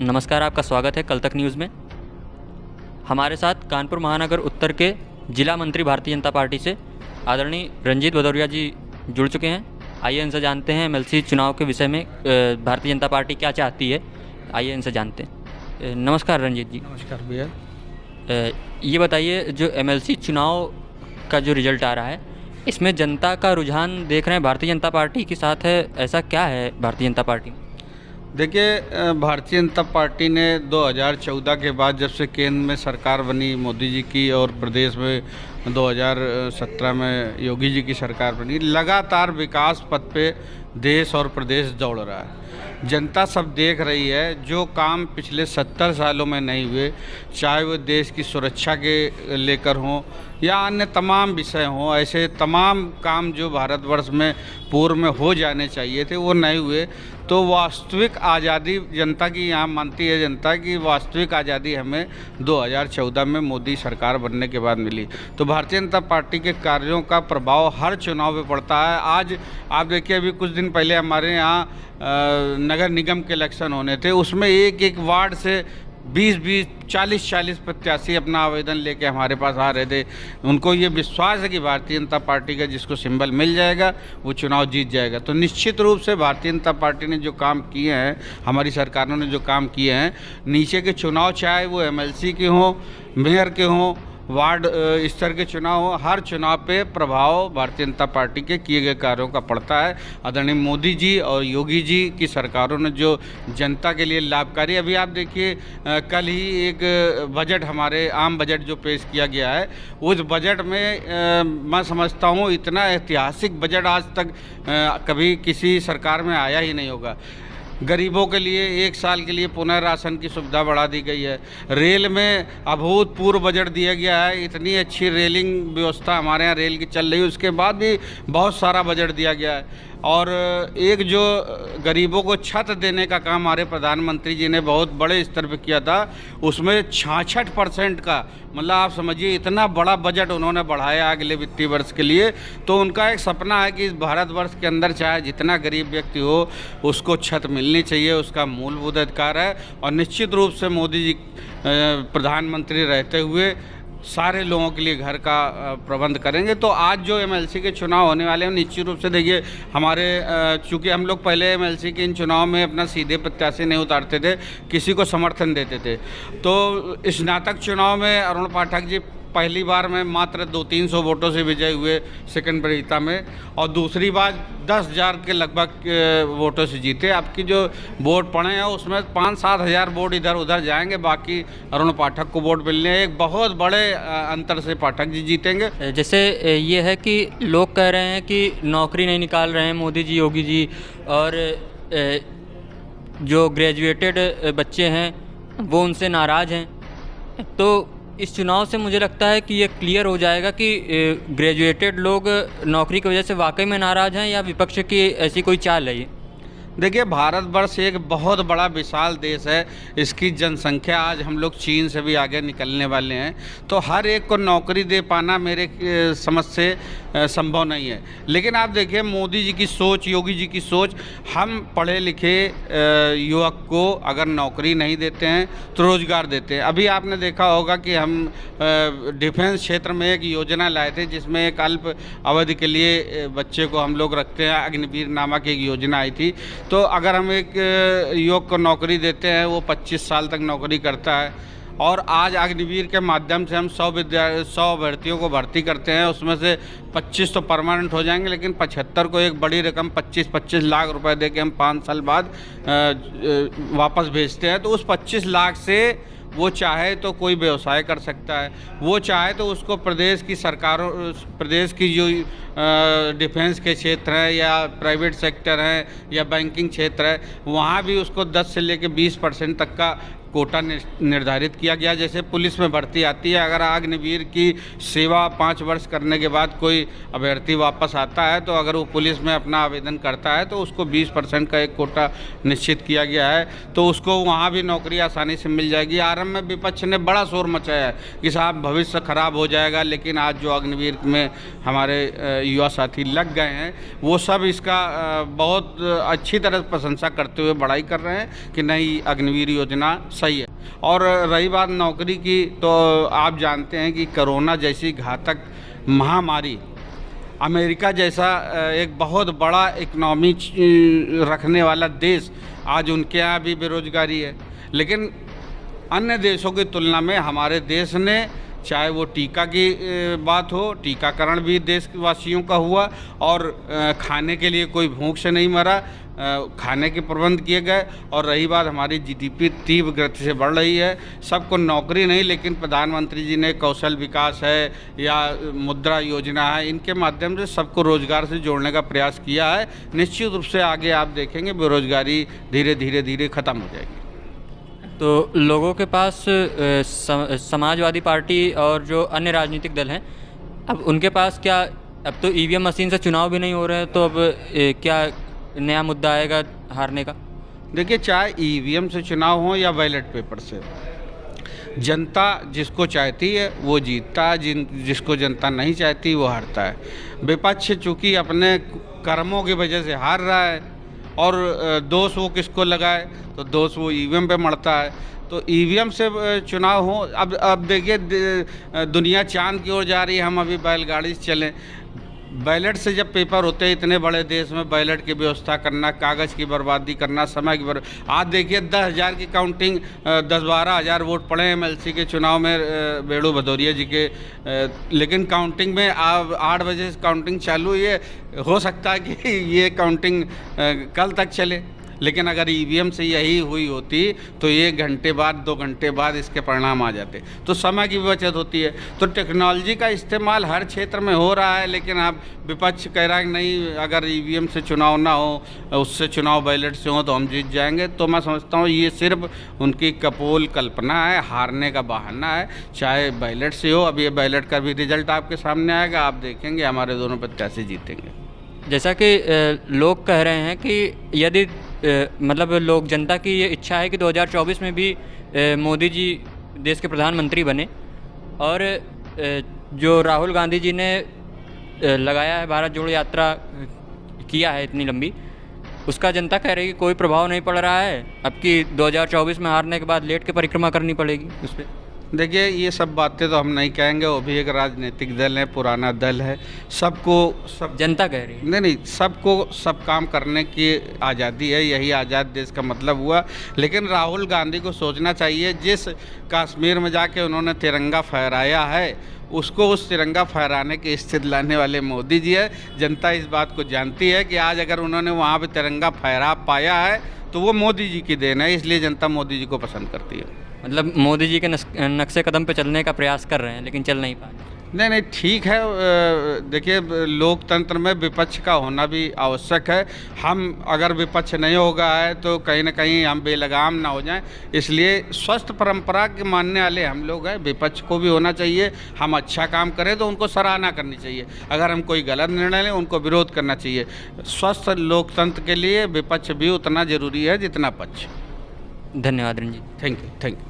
नमस्कार, आपका स्वागत है कल तक न्यूज़ में। हमारे साथ कानपुर महानगर उत्तर के जिला मंत्री भारतीय जनता पार्टी से आदरणीय रंजीत भदौरिया जी जुड़ चुके हैं। आइए इनसे जानते हैं एमएलसी चुनाव के विषय में भारतीय जनता पार्टी क्या चाहती है। आइए इनसे जानते हैं। नमस्कार रंजीत जी। नमस्कार भैया। ये बताइए, जो एमएलसी चुनाव का जो रिजल्ट आ रहा है, इसमें जनता का रुझान देख रहे हैं भारतीय जनता पार्टी के साथ है, ऐसा क्या है भारतीय जनता पार्टी? देखिए, भारतीय जनता पार्टी ने 2014 के बाद जब से केंद्र में सरकार बनी मोदी जी की और प्रदेश में 2017 में योगी जी की सरकार बनी, लगातार विकास पथ पे देश और प्रदेश दौड़ रहा है। जनता सब देख रही है जो काम पिछले 70 सालों में नहीं हुए, चाहे वो देश की सुरक्षा के लेकर हों या अन्य तमाम विषय हों, ऐसे तमाम काम जो भारतवर्ष में पूर्व में हो जाने चाहिए थे वो नहीं हुए। तो वास्तविक आज़ादी जनता की यहाँ मानती है जनता की वास्तविक आज़ादी हमें 2014 में मोदी सरकार बनने के बाद मिली। तो भारतीय जनता पार्टी के कार्यों का प्रभाव हर चुनाव में पड़ता है। आज आप देखिए, अभी कुछ दिन पहले हमारे यहाँ नगर निगम के इलेक्शन होने थे, उसमें एक एक वार्ड से 20-20, 40-40 प्रत्याशी अपना आवेदन लेके हमारे पास आ रहे थे। उनको ये विश्वास है कि भारतीय जनता पार्टी का जिसको सिंबल मिल जाएगा वो चुनाव जीत जाएगा। तो निश्चित रूप से भारतीय जनता पार्टी ने जो काम किए हैं, हमारी सरकारों ने जो काम किए हैं, नीचे के चुनाव चाहे वो एमएलसी के हों, मेयर के हों, वार्ड स्तर के चुनाव हो, हर चुनाव पे प्रभाव भारतीय जनता पार्टी के किए गए कार्यों का पड़ता है। आदरणीय मोदी जी और योगी जी की सरकारों ने जो जनता के लिए लाभकारी, अभी आप देखिए कल ही एक बजट, हमारे आम बजट जो पेश किया गया है, उस बजट में मैं समझता हूँ इतना ऐतिहासिक बजट आज तक कभी किसी सरकार में आया ही नहीं होगा। गरीबों के लिए 1 साल के लिए पुनः राशन की सुविधा बढ़ा दी गई है। रेल में अभूतपूर्व बजट दिया गया है। इतनी अच्छी रेलिंग व्यवस्था हमारे यहाँ रेल की चल रही है, उसके बाद भी बहुत सारा बजट दिया गया है। और एक जो गरीबों को छत देने का काम हमारे प्रधानमंत्री जी ने बहुत बड़े स्तर पर किया था, उसमें 66% का, मतलब आप समझिए इतना बड़ा बजट उन्होंने बढ़ाया अगले वित्तीय वर्ष के लिए। तो उनका एक सपना है कि इस भारतवर्ष के अंदर चाहे जितना गरीब व्यक्ति हो उसको छत मिलनी चाहिए, उसका मूलभूत अधिकार है। और निश्चित रूप से मोदी जी प्रधानमंत्री रहते हुए सारे लोगों के लिए घर का प्रबंध करेंगे। तो आज जो एमएलसी के चुनाव होने वाले हैं, निश्चित रूप से देखिए हमारे, चूँकि हम लोग पहले एमएलसी के इन चुनाव में अपना सीधे प्रत्याशी नहीं उतारते थे, किसी को समर्थन देते थे। तो स्नातक चुनाव में अरुण पाठक जी पहली बार में मात्र 200-300 वोटों से विजय हुए सेकंड प्रीता में, और दूसरी बार 10,000 के लगभग वोटों से जीते। आपकी जो वोट पड़े हैं उसमें 5-7 हज़ार वोट इधर उधर जाएंगे, बाकी अरुण पाठक को वोट मिलने हैं। एक बहुत बड़े अंतर से पाठक जी जीतेंगे। जैसे ये है कि लोग कह रहे हैं कि नौकरी नहीं निकाल रहे हैं मोदी जी योगी जी, और जो ग्रेजुएटेड बच्चे हैं वो उनसे नाराज़ हैं। तो इस चुनाव से मुझे लगता है कि ये क्लियर हो जाएगा कि ग्रेजुएटेड लोग नौकरी की वजह से वाकई में नाराज़ हैं या विपक्ष की ऐसी कोई चाल है ये। देखिए, भारतवर्ष एक बहुत बड़ा विशाल देश है। इसकी जनसंख्या आज हम लोग चीन से भी आगे निकलने वाले हैं। तो हर एक को नौकरी दे पाना मेरे समझ से संभव नहीं है। लेकिन आप देखिए मोदी जी की सोच, योगी जी की सोच, हम पढ़े लिखे युवक को अगर नौकरी नहीं देते हैं तो रोज़गार देते हैं। अभी आपने देखा होगा कि हम डिफेंस क्षेत्र में एक योजना लाए थे जिसमें एक अल्प अवधि के लिए बच्चे को हम लोग रखते हैं, अग्निवीर नामक एक योजना आई थी। तो अगर हम एक युवक को नौकरी देते हैं, वो 25 साल तक नौकरी करता है, और आज अग्निवीर के माध्यम से हम 100 अभ्यर्थियों को भर्ती करते हैं, उसमें से 25 तो परमानेंट हो जाएंगे, लेकिन 75 को एक बड़ी रकम 25-25 लाख रुपए दे के हम 5 साल बाद वापस भेजते हैं। तो उस 25 लाख से वो चाहे तो कोई व्यवसाय कर सकता है, वो चाहे तो उसको प्रदेश की सरकारों, प्रदेश की जो डिफेंस के क्षेत्र हैं या प्राइवेट सेक्टर हैं या बैंकिंग क्षेत्र है, वहाँ भी उसको 10 से लेकर 20% तक का कोटा निर्धारित किया गया। जैसे पुलिस में भर्ती आती है, अगर अग्निवीर की सेवा 5 वर्ष करने के बाद कोई अभ्यर्थी वापस आता है तो अगर वो पुलिस में अपना आवेदन करता है तो उसको 20% का एक कोटा निश्चित किया गया है, तो उसको वहाँ भी नौकरी आसानी से मिल जाएगी। प्रारंभ में विपक्ष ने बड़ा शोर मचाया है कि साहब भविष्य खराब हो जाएगा, लेकिन आज जो अग्निवीर में हमारे युवा साथी लग गए हैं वो सब इसका बहुत अच्छी तरह प्रशंसा करते हुए बड़ाई कर रहे हैं कि नहीं, अग्निवीर योजना सही है। और रही बात नौकरी की, तो आप जानते हैं कि कोरोना जैसी घातक महामारी, अमेरिका जैसा एक बहुत बड़ा इकनॉमी रखने वाला देश, आज उनके यहाँ भी बेरोजगारी है। लेकिन अन्य देशों की तुलना में हमारे देश ने, चाहे वो टीका की बात हो, टीकाकरण भी देशवासियों का हुआ और खाने के लिए कोई भूख से नहीं मरा, खाने के प्रबंध किए गए। और रही बात हमारी जीडीपी तीव्र गति से बढ़ रही है। सबको नौकरी नहीं, लेकिन प्रधानमंत्री जी ने कौशल विकास है या मुद्रा योजना है, इनके माध्यम से सबको रोजगार से जोड़ने का प्रयास किया है। निश्चित रूप से आगे आप देखेंगे बेरोजगारी धीरे धीरे खत्म हो जाएगी। तो लोगों के पास समाजवादी पार्टी और जो अन्य राजनीतिक दल हैं, अब उनके पास क्या, अब तो ईवीएम मशीन से चुनाव भी नहीं हो रहे हैं, तो अब क्या नया मुद्दा आएगा हारने का? देखिए, चाहे ईवीएम से चुनाव हो या बैलेट पेपर से, जनता जिसको चाहती है वो जीतता है, जिसको जनता नहीं चाहती वो हारता है। विपक्ष चूँकि अपने कर्मों की वजह से हार रहा है और दोष वो किसको लगाए, तो दोष वो ईवीएम पे मढ़ता है। तो ईवीएम से चुनाव हो, अब देखिए दुनिया चांद की ओर जा रही है, हम अभी बैलगाड़ी से चलें। बैलेट से जब पेपर होते हैं इतने बड़े देश में, बैलेट की व्यवस्था करना, कागज़ की बर्बादी करना, समय की आज देखिए 10,000 की काउंटिंग, 10-12 हज़ार वोट पड़े एमएलसी के चुनाव में बेड़ू भदौरिया जी के, लेकिन काउंटिंग में 8 बजे से काउंटिंग चालू हुई है। हो सकता है कि ये काउंटिंग कल तक चले, लेकिन अगर ईवीएम से यही हुई होती तो 1 घंटे बाद 2 घंटे बाद इसके परिणाम आ जाते, तो समय की भी बचत होती है। तो टेक्नोलॉजी का इस्तेमाल हर क्षेत्र में हो रहा है, लेकिन अब विपक्ष कह रहा है कि नहीं, अगर ईवीएम से चुनाव ना हो, उससे चुनाव बैलेट से हो तो हम जीत जाएंगे। तो मैं समझता हूँ ये सिर्फ उनकी कपोल कल्पना है, हारने का बहाना है। चाहे बैलेट से हो, अब ये बैलेट का भी रिजल्ट आपके सामने आएगा, आप देखेंगे हमारे दोनों प्रत्याशी जीतेंगे। जैसा कि लोग कह रहे हैं कि यदि मतलब लोग, जनता की ये इच्छा है कि 2024 में भी मोदी जी देश के प्रधानमंत्री बने, और जो राहुल गांधी जी ने लगाया है, भारत जोड़ो यात्रा किया है इतनी लंबी, उसका जनता कह रही है कि कोई प्रभाव नहीं पड़ रहा है, अब कि 2024 में हारने के बाद लेट के परिक्रमा करनी पड़ेगी उस पर। देखिए, ये सब बातें तो हम नहीं कहेंगे, वो भी एक राजनीतिक दल है, पुराना दल है, सब जनता कह रही है। नहीं, सबको सब काम करने की आज़ादी है, यही आज़ाद देश का मतलब हुआ। लेकिन राहुल गांधी को सोचना चाहिए, जिस कश्मीर में जाके उन्होंने तिरंगा फहराया है, उसको उस तिरंगा फहराने की स्थिति लाने वाले मोदी जी है। जनता इस बात को जानती है कि आज अगर उन्होंने वहाँ पर तिरंगा फहरा पाया है तो वो मोदी जी की देन है, इसलिए जनता मोदी जी को पसंद करती है। मतलब मोदी जी के नक्शे कदम पे चलने का प्रयास कर रहे हैं, लेकिन चल नहीं पा रहे। नहीं, ठीक है। देखिए, लोकतंत्र में विपक्ष का होना भी आवश्यक है। हम अगर विपक्ष नहीं होगा है तो कहीं ना कहीं हम बेलगाम ना हो जाएं, इसलिए स्वस्थ परंपरा के मानने वाले हम लोग हैं। विपक्ष को भी होना चाहिए, हम अच्छा काम करें तो उनको सराहना करनी चाहिए, अगर हम कोई गलत निर्णय लें उनको विरोध करना चाहिए। स्वस्थ लोकतंत्र के लिए विपक्ष भी उतना ज़रूरी है जितना पक्ष। धन्यवाद रंजीत। Thank you.